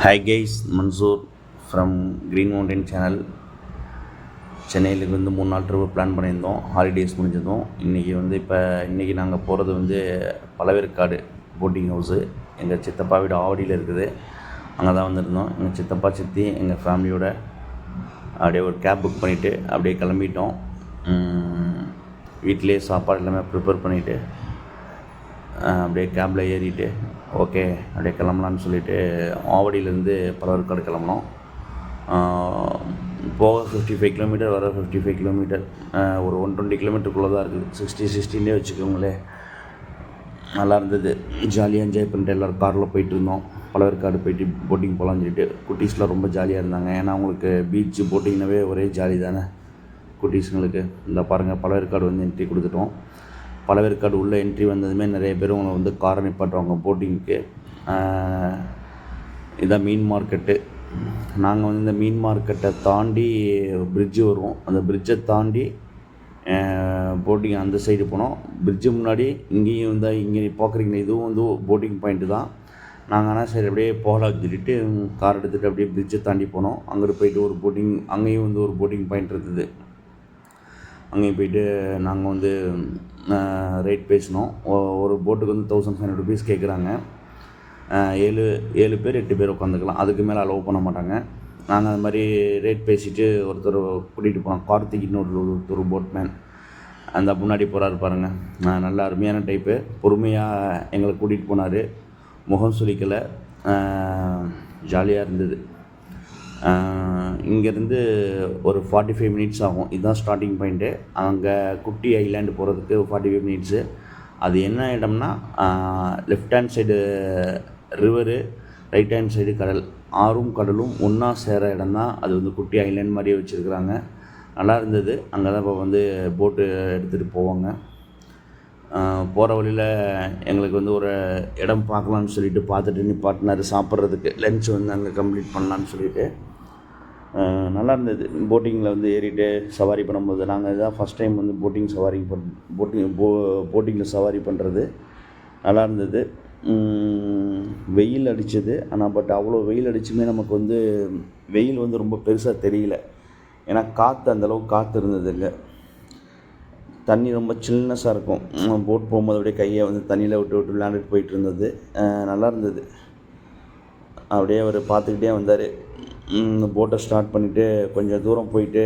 Hi guys, Mansoor from green mountain channel. சென்னையிலுக்கு வந்து 3 நாள் ட்ரிப்பு பிளான் பண்ணியிருந்தோம். ஹாலிடேஸ் முடிஞ்சதும் இன்றைக்கி நாங்கள் போகிறது வந்து பழவேற்காடு போட்டிங் ஹவுஸு. எங்கள் சித்தப்பா வீடு ஆவடியில் இருக்குது. அங்கே தான் வந்திருந்தோம். எங்கள் சித்தப்பா சித்தி எங்கள் ஃபேமிலியோட அப்படியே ஒரு கேப் புக் பண்ணிவிட்டு அப்படியே கிளம்பிட்டோம். வீட்டிலே சாப்பாடு எல்லாமே ப்ரிப்பேர் பண்ணிவிட்டு அப்படியே கேபில் ஏறிட்டு ஓகே அப்படியே கிளம்பலான்னு சொல்லிவிட்டு ஆவடியிலேருந்து பழவேற்காடு கிளம்புனோம். போக 55 கிலோமீட்டர், வர 55 கிலோமீட்டர், ஒரு 120 கிலோமீட்டருக்குள்ளே தான் இருக்குது. 16 வச்சுக்கோங்களேன். நல்லா இருந்தது. ஜாலியாக என்ஜாய் பண்ணிட்டு எல்லோரும் காரில் போயிட்டு இருந்தோம். பழவேற்காடு போயிட்டு போட்டிங் போகலான்னு சொல்லிட்டு குட்டீஸ்லாம் ரொம்ப ஜாலியாக இருந்தாங்க. ஏன்னா அவங்களுக்கு பீச்சு போட்டிங்னாவே ஒரே ஜாலி தானே குட்டீஸுங்களுக்கு. இந்த பாருங்கள், பழவேற்காடு வந்து என்ட்ரி கொடுத்துட்டோம். பழவேற்காடு உள்ள என்ட்ரி வந்ததுமே நிறைய பேர் உங்களை வந்து காரை நிப்பாட்டுவாங்க போட்டிங்க்கு. இதுதான் மீன் மார்க்கெட்டு. நாங்கள் வந்து இந்த மீன் மார்க்கெட்டை தாண்டி பிரிட்ஜு வருவோம். அந்த பிரிட்ஜை தாண்டி போட்டிங் அந்த சைடு போனோம். பிரிட்ஜு முன்னாடி இங்கேயும் இருந்தால் இங்கே பார்க்குறீங்களா, இதுவும் வந்து போட்டிங் பாயிண்ட்டு தான். நாங்கள் ஆனால் சரி அப்படியே போகலான்னு சொல்லிட்டு கார் எடுத்துகிட்டு அப்படியே பிரிட்ஜை தாண்டி போனோம். அங்கிட்டு போயிட்டு ஒரு போட்டிங், அங்கேயும் வந்து ஒரு போட்டிங் பாயிண்ட் இருந்தது. அங்கேயும் போயிட்டு நாங்கள் வந்து ரேட் பேசினோம். ஒரு போட்டுக்கு வந்து 1500 ருபீஸ் கேட்குறாங்க. 7 பேர் 8 பேர் உட்காந்துக்கலாம். அதுக்கு மேலே அலோவ் பண்ண மாட்டாங்க. நாங்கள் அது மாதிரி ரேட் பேசிவிட்டு ஒருத்தர் கூட்டிகிட்டு போனோம். கார்த்திக்னு ஒரு போட்மேன் அந்த முன்னாடி போகிறாரு பாருங்கள். நல்ல அருமையான டைப்பு. பொறுமையாக எங்களை கூட்டிகிட்டு போனார். முகம் சுளிக்கலை. ஜாலியாக இருந்தது. இங்கேருந்து ஒரு 45 மினிட்ஸ் ஆகும். இதுதான் ஸ்டார்டிங் பாயிண்ட்டு. அங்கே குட்டி ஐலாண்டு போகிறதுக்கு 45 மினிட்ஸு. அது என்ன இடம்னா, left hand side river, right hand side கடல். ஆறும் கடலும் ஒன்றா சேர இடம் தான் அது. வந்து குட்டி ஐலாண்ட் மாதிரியே வச்சுருக்குறாங்க. நல்லா இருந்தது. அங்கே தான் இப்போ வந்து போட்டு எடுத்துகிட்டு போவாங்க. போகிற வழியில் எங்களுக்கு வந்து ஒரு இடம் பார்க்கலான்னு சொல்லிட்டு பார்த்துட்டு நிப்பாட்டினார் சாப்பிட்றதுக்கு. லன்ச் வந்து அங்கே கம்ப்ளீட் பண்ணலான்னு சொல்லிட்டு. நல்லா இருந்தது. போட்டிங்கில் வந்து ஏறிட்டு சவாரி பண்ணும்போது நாங்கள் இதான் ஃபஸ்ட் டைம் வந்து போட்டிங்கில் சவாரி பண்ணுறது. நல்லா இருந்தது. வெயில் அடித்தது. ஆனால் அவ்வளோ வெயில் அடிச்சுமே நமக்கு வந்து வெயில் வந்து ரொம்ப பெருசாக தெரியல. ஏன்னா அந்தளவுக்கு காற்று இருந்தது. இல்லை, தண்ணி ரொம்ப சில்னஸாக இருக்கும். போட் போகும்போது அப்படியே கையை வந்து தண்ணியில் விட்டு விளையாண்டுட்டு போயிட்டு இருந்தது. நல்லா இருந்தது. அப்படியே அவர் பார்த்துக்கிட்டே வந்தார். போட்டை ஸ்டார்ட் பண்ணிவிட்டு கொஞ்சம் தூரம் போயிட்டு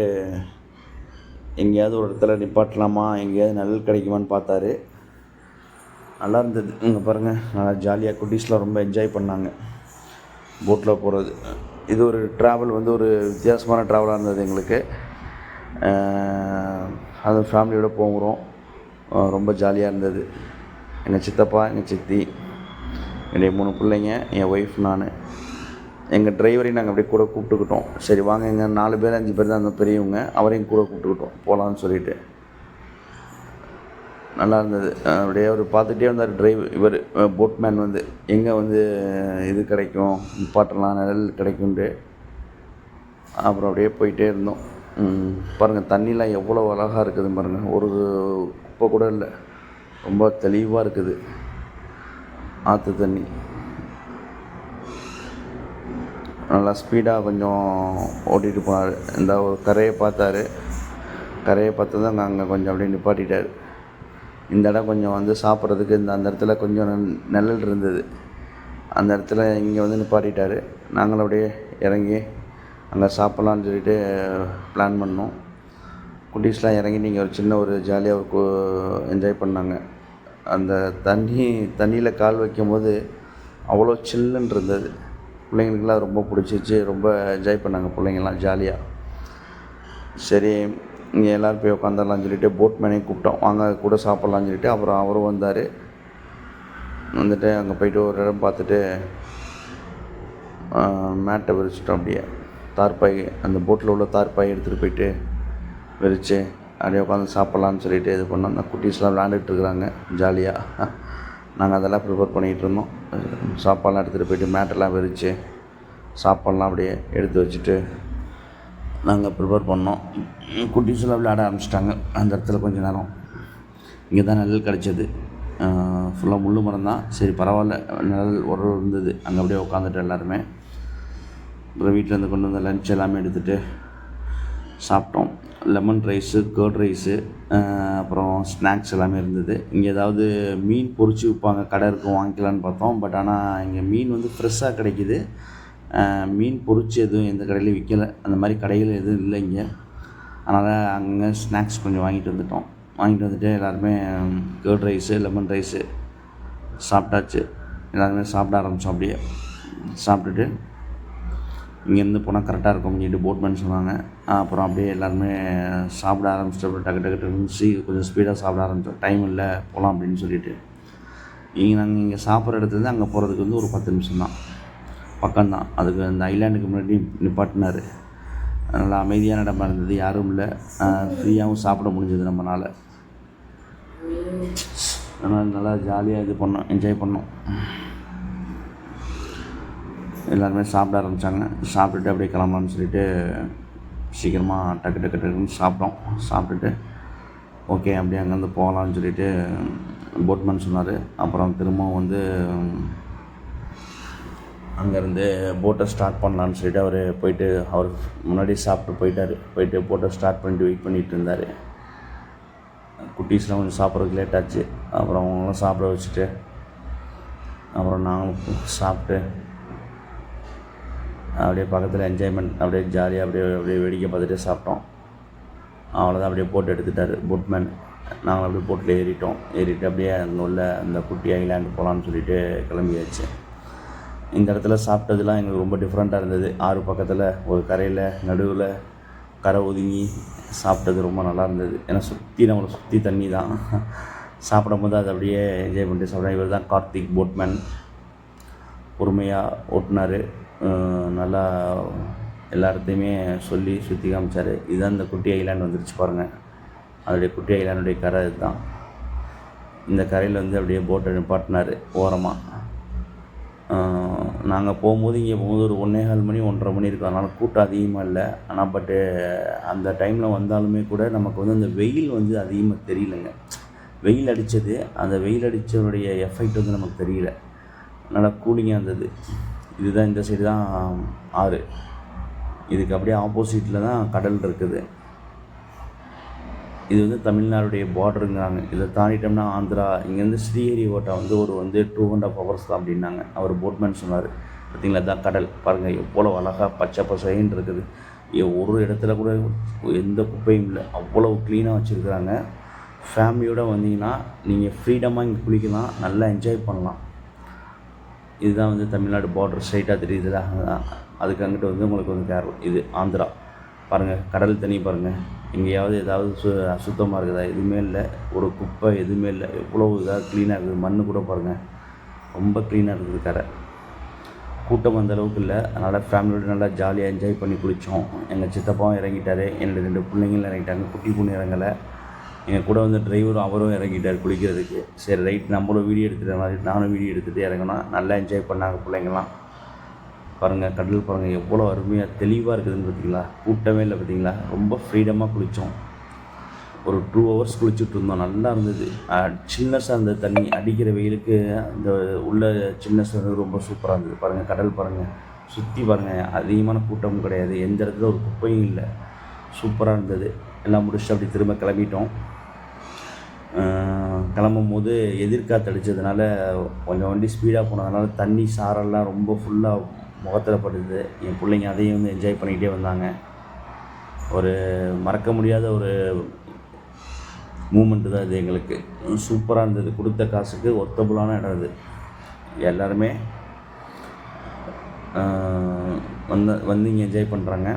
எங்கேயாவது ஒரு இடத்துல நிப்பாட்டலாமா, எங்கேயாவது நிழல் கிடைக்குமான்னு பார்த்தாரு. நல்லா இருந்தது. இங்கே பாருங்கள், நல்லா ஜாலியாக குட்டீஸ்லாம் ரொம்ப என்ஜாய் பண்ணாங்க போட்டில் போகிறது. இது ஒரு ட்ராவல் வந்து ஒரு வித்தியாசமான ட்ராவலாக இருந்தது எங்களுக்கு. அது ஃபேமிலியோடு போகிறோம். ரொம்ப ஜாலியாக இருந்தது. எங்கள் சித்தப்பா, எங்கள் சித்தி, என்னுடைய 3 பிள்ளைங்க, என் ஒய்ஃப், நான், எங்கள் டிரைவரையும் நாங்கள் அப்படியே கூட கூப்பிட்டுக்கிட்டோம். சரி வாங்க, எங்கள் 4 பேர் 5 பேர் தான் அந்த பெரியவங்க, அவரையும் கூட கூப்பிட்டுக்கிட்டோம் போகலான்னு சொல்லிட்டு. நல்லா இருந்தது. அப்படியே அவர் பார்த்துட்டே வந்தார். இவர் போட்மேன் வந்து எங்கே வந்து இது கிடைக்கும், நிப்பாட்டலாம், நிழல் கிடைக்கும்ட்டு. அப்புறம் அப்படியே போயிட்டே இருந்தோம். பாருங்கள், தண்ணிலாம் எவ்வளோ அழகாக இருக்குது பாருங்கள். ஒரு குப்பை கூட இல்லை. ரொம்ப தெளிவாக இருக்குது ஆற்று தண்ணி. நல்லா ஸ்பீடாக கொஞ்சம் ஓட்டிகிட்டு போனார். இந்த ஒரு கரையை பார்த்தாரு. கரையை பார்த்து தான் அங்கே கொஞ்சம் அப்படியே நிப்பாட்டிட்டார். இந்த இடம் கொஞ்சம் வந்து சாப்பிட்றதுக்கு அந்த இடத்துல கொஞ்சம் நிழல் இருந்தது. அந்த இடத்துல இங்கே வந்து நிப்பாட்டிட்டார். நாங்களும் அப்படியே இறங்கி அங்கே சாப்பிட்லான்னு சொல்லிட்டு பிளான் பண்ணோம். குட்டீஸ்லாம் இறங்கி நீங்கள் ஒரு சின்ன ஒரு ஜாலியாக என்ஜாய் பண்ணாங்க. அந்த தண்ணியில் கால் வைக்கும்போது அவ்வளோ சில்லுன்னு இருந்தது. பிள்ளைங்களுக்கெல்லாம் ரொம்ப பிடிச்சிச்சு. ரொம்ப என்ஜாய் பண்ணாங்க பிள்ளைங்கள்லாம் ஜாலியாக. சரி, இங்கே எல்லோரும் போய் உட்காந்துடலான்னு சொல்லிட்டு போட்மேனையும் கூப்பிட்டோம். வாங்க கூட சாப்பிட்லான்னு சொல்லிட்டு. அப்புறம் அவரும் வந்தார். வந்துட்டு அங்கே போய்ட்டு ஒரு இடம் பார்த்துட்டு மேட்டை விரிச்சிட்டோம். அப்படியே தார்பாய், அந்த போட்டில் உள்ள தார்பாய் எடுத்துகிட்டு போயிட்டு விரித்து அப்படியே உட்காந்து சாப்பிட்லான்னு சொல்லிட்டு இது பண்ணோம். அந்த குட்டீஸ்லாம் விளையாண்டுட்டு இருக்கிறாங்க ஜாலியாக. நாங்கள் அதெல்லாம் ப்ரிப்பேர் பண்ணிகிட்டு இருந்தோம். சாப்பாடெலாம் எடுத்துகிட்டு போயிட்டு மேட்டெல்லாம் விரித்து சாப்பாடெலாம் அப்படியே எடுத்து வச்சுட்டு நாங்கள் ப்ரிப்பேர் பண்ணோம். குட்டீஸ்லாம் விளையாட ஆரம்பிச்சிட்டாங்க அந்த இடத்துல கொஞ்சம் நேரம். இங்கே தான் நிழல் கிடச்சிது. ஃபுல்லாக முள் மரம் தான். சரி பரவாயில்ல, நிழல் ஒரு இருந்தது. அங்கே அப்படியே உட்காந்துட்டு எல்லாருமே அப்புறம் வீட்டிலேருந்து கொண்டு வந்த லன்ச் எல்லாமே எடுத்துகிட்டு சாப்பிட்டோம். லெமன் ரைஸு, கர்ட் ரைஸு, அப்புறம் ஸ்நாக்ஸ் எல்லாமே இருந்தது. இங்கே ஏதாவது மீன் பொரிச்சு விற்பாங்க, கடை இருக்கும், வாங்கிக்கலான்னு பார்த்தோம். பட் ஆனால் இங்கே மீன் வந்து ஃப்ரெஷ்ஷாக கிடைக்கிது. மீன் பொரிச்சு எதுவும் எந்த கடையிலையும் விற்கலை. அந்த மாதிரி கடைகள் எதுவும் இல்லை இங்கே. அதனால் அங்கே ஸ்நாக்ஸ் கொஞ்சம் வாங்கிட்டு வந்துட்டோம். வாங்கிட்டு வந்துட்டு எல்லாருமே கர்ட் ரைஸு, லெமன் ரைஸு சாப்பிட்டாச்சு. எல்லாருமே சாப்பிட ஆரம்பித்தோம். அப்படியே சாப்பிட்டுட்டு இங்கேருந்து போனால் கரெக்டாக இருக்கும் அப்படின்ட்டு போட்மேன் சொன்னாங்க. அப்புறம் அப்படியே எல்லாருமே சாப்பிட ஆரம்பிச்சிட்டு அப்புறம் டக்கு டக்கு கொஞ்சம் ஸ்பீடாக சாப்பிட ஆரம்பித்தோம். டைம் இல்லை, போகலாம் அப்படின்னு சொல்லிட்டு. நாங்கள் இங்கே சாப்பிட்ற இடத்துலேருந்து அங்கே போகிறதுக்கு வந்து ஒரு 10 நிமிஷம் தான், பக்கம்தான். அதுக்கு அந்த ஐலாண்டுக்கு முன்னாடி நிப்பாட்டினார். நல்லா அமைதியான இடமா இருந்தது, யாரும் இல்லை. ஃப்ரீயாகவும் சாப்பிட முடிஞ்சது நம்மளால். அதனால் நல்லா ஜாலியாக இது பண்ணோம், என்ஜாய் பண்ணோம். எல்லாருமே சாப்பிட ஆரம்பித்தாங்க. சாப்பிட்டுட்டு அப்படியே கிளம்பலான்னு சொல்லிட்டு சீக்கிரமாக டக்கு டக்குன்னு சாப்பிட்டோம். சாப்பிட்டுட்டு ஓகே அப்படியே அங்கேருந்து போகலான்னு சொல்லிட்டு போட்மேன் சொன்னார். அப்புறம் திரும்பவும் வந்து அங்கேருந்து போட்டை ஸ்டார்ட் பண்ணலான்னு சொல்லிட்டு அவர் முன்னாடி சாப்பிட்டு போயிட்டார். போயிட்டு போட்டை ஸ்டார்ட் பண்ணிட்டு வெயிட் பண்ணிகிட்டு இருந்தார். குட்டீஸ்லாம் கொஞ்சம் சாப்பிட்றதுக்கு லேட் ஆச்சு. அப்புறம் அவங்களாம் சாப்பிட வச்சுட்டு அப்புறம் நாங்களும் சாப்பிட்டு அப்படியே பக்கத்தில் என்ஜாய்மெண்ட், அப்படியே ஜாலியாக அப்படியே வேடிக்கை பார்த்துட்டு சாப்பிட்டோம். அவ்வளோதான். அப்படியே போட் எடுத்துட்டார் போட்மேன். நாங்கள் அப்படியே போட்டில் ஏறிட்டு அப்படியே அங்கே உள்ள அந்த குட்டி ஐலாண்டு போகலான்னு சொல்லிட்டு கிளம்பியாச்சு. இந்த இடத்துல சாப்பிட்டதுலாம் எங்களுக்கு ரொம்ப டிஃப்ரெண்ட்டாக இருந்தது. ஆறு பக்கத்தில் ஒரு கரையில் நடுவில் கரை ஒதுங்கி சாப்பிட்டது ரொம்ப நல்லா இருந்தது. ஏன்னா நம்மளை சுற்றி தண்ணி தான். சாப்பிடும் போது அதை அப்படியே என்ஜாய் பண்ணிட்டு சாப்பிட்றேன். இவர் தான் கார்த்திக் போட்மேன். பொறுமையாக ஓட்டினார். நல்லா எல்லா இடத்தையுமே சொல்லி சுற்றி காமிச்சார். இதுதான் இந்த குட்டி ஐலாண்டு வந்துருச்சு பாருங்கள். அதோடைய குட்டி ஐலாண்டுடைய கரை இதுதான். இந்த கரையில் வந்து அப்படியே போட்டை நிப்பாட்டினார் ஓரமாக. நாங்கள் போகும்போது ஒரு 1:15 மணி 1:30 மணி இருக்கும். அதனால் கூட்டம் அதிகமாக இல்லை. ஆனால் பட்டு அந்த டைமில் வந்தாலுமே கூட நமக்கு வந்து அந்த வெயில் வந்து அதிகமாக தெரியலைங்க. வெயில் அடித்தது, அந்த வெயில் அடித்தவருடைய எஃபெக்ட் வந்து நமக்கு தெரியல. நல்லா கூலிங்காக இருந்தது. இதுதான், இந்த சைடு தான் ஆறு. இதுக்கு அப்படியே ஆப்போசிட்டில் தான் கடல் இருக்குது. இது வந்து தமிழ்நாடுடைய பார்டருங்கிறாங்க. இதை தாண்டிட்டோம்னா ஆந்திரா. இங்கேருந்து ஸ்ரீஹரிகோட்டா வந்து 2.5 hours தான் அப்படின்னாங்க. அவர் போட்மேன் சொன்னார். பார்த்திங்களா, தான் கடல் பாருங்கள் எவ்வளோ அழகாக பச்சை பசைன்னு இருக்குது. ஒரு இடத்துல கூட எந்த குப்பையும் இல்லை, அவ்வளோ க்ளீனாக வச்சுருக்குறாங்க. ஃபேமிலியோடு வந்தீங்கன்னா நீங்கள் ஃப்ரீடமாக இங்கே குளிக்கலாம், நல்லா என்ஜாய் பண்ணலாம். இதுதான் வந்து தமிழ்நாடு பார்டர் ஸ்ட்ரைட்டாக தெரியுதுல, அதுக்கு அங்கிட்டு வந்து உங்களுக்கு வந்து கேரளா, இது ஆந்திரா. பாருங்கள் கடல் தண்ணி பாருங்கள். எங்கேயாவது ஏதாவது அசுத்தமாக இருக்குதா? எதுவுமே இல்லை. ஒரு குப்பை எதுவுமே இல்லை. எவ்வளோ இதாக க்ளீனாக இருக்குது. மண் கூட பாருங்கள் ரொம்ப க்ளீனாக இருக்குது கரை. கூட்டம் அந்த அளவுக்கு இல்லை. அதனால் ஃபேமிலியோடு நல்லா ஜாலியாக என்ஜாய் பண்ணி குளித்தோம். எங்கள் சித்தப்பாவும் இறங்கிட்டார், என்னோடய 2 பிள்ளைங்களும் இறங்கிட்டாங்க. குட்டி பொண்ணு இறங்கலை. எங்கள் கூட வந்து டிரைவரும் அவரும் இறங்கிட்டார் குளிக்கிறதுக்கு. சரி ரைட், நம்மளும் வீடியோ எடுத்துகிற மாதிரி நானும் வீடியோ எடுத்துகிட்டு இறங்கினோம். நல்லா என்ஜாய் பண்ணாங்க பிள்ளைங்கள்லாம். பாருங்கள் கடல் பாருங்கள் எவ்வளோ அருமையாக தெளிவாக இருக்குதுன்னு பார்த்தீங்களா. கூட்டமே இல்லை பார்த்தீங்களா. ரொம்ப ஃப்ரீடமாக குளித்தோம். ஒரு 2 hours குளிச்சுட்டு இருந்தோம். நல்லா இருந்தது. சில்னஸாக இருந்தது தண்ணி. அடிக்கிற வெயிலுக்கு அந்த உள்ள சில்னஸ் வந்து ரொம்ப சூப்பராக இருந்தது. பாருங்கள் கடல் பாருங்கள், சுற்றி பாருங்கள். அதிகமான கூட்டமும் கிடையாது, எந்த இடத்துல ஒரு குப்பையும் இல்லை. சூப்பராக இருந்தது. எல்லாம் முடிச்சுட்டு அப்படி திரும்ப கிளம்பிட்டோம். கிளம்பும் போது எதிர்காற்று அடித்ததுனால கொஞ்சம் வண்டி ஸ்பீடாக போனதுனால தண்ணி சாரெல்லாம் ரொம்ப ஃபுல்லாக முகத்தில் படுது. என் பிள்ளைங்க அதையும் வந்து என்ஜாய் பண்ணிக்கிட்டே வந்தாங்க. ஒரு மறக்க முடியாத ஒரு மூமெண்ட்டு தான் இது எங்களுக்கு. சூப்பராக இருந்தது. கொடுத்த காசுக்கு ஒர்த்தபுளான இடம் இது. எல்லாருமே வந்து இங்கே என்ஜாய் பண்ணுறாங்க.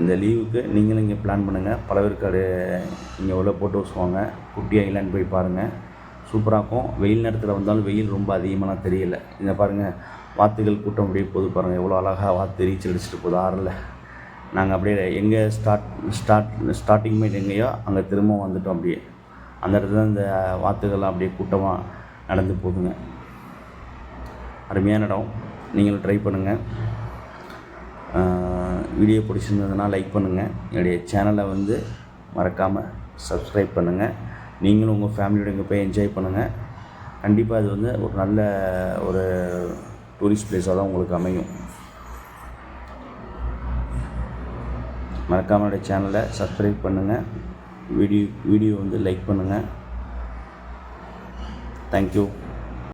இந்த லீவுக்கு நீங்களும் இங்கே பிளான் பண்ணுங்கள். பழவேற்காடு இங்கே உள்ள போட்டு வச்சுக்கோங்க. குட்டி ஐலாண்ட் போய் பாருங்கள், சூப்பராக இருக்கும். வெயில் நேரத்தில் வந்தாலும் வெயில் ரொம்ப அதிகமாக தெரியலை. இங்கே பாருங்கள் வாத்துகள் கூட்டம் அப்படியே போது பாருங்கள், எவ்வளோ அழகாக வாத்து ரீச் அடிச்சுட்டு போகுது ஆறில். நாங்கள் அப்படியே எங்கே ஸ்டார்டிங் பாயிண்ட் எங்கேயோ அங்கே திரும்ப வந்துட்டோம். அப்படியே அந்த இடத்துல இந்த வாத்துகள்லாம் அப்படியே கூட்டமாக நடந்து போகுதுங்க. அருமையான இடம். நீங்களும் ட்ரை பண்ணுங்கள். வீடியோ பிடிச்சிருந்ததுன்னா லைக் பண்ணுங்கள். என்னுடைய சேனலை வந்து மறக்காமல் சப்ஸ்கிரைப் பண்ணுங்கள். நீங்களும் உங்கள் ஃபேமிலியோட இங்கே போய் என்ஜாய் பண்ணுங்கள். கண்டிப்பாக அது வந்து ஒரு நல்ல ஒரு டூரிஸ்ட் பிளேஸாக தான் உங்களுக்கு அமையும். மறக்காமல் என்னுடைய சேனலை சப்ஸ்கிரைப் பண்ணுங்கள். வீடியோ வந்து லைக் பண்ணுங்கள். தேங்க்யூ.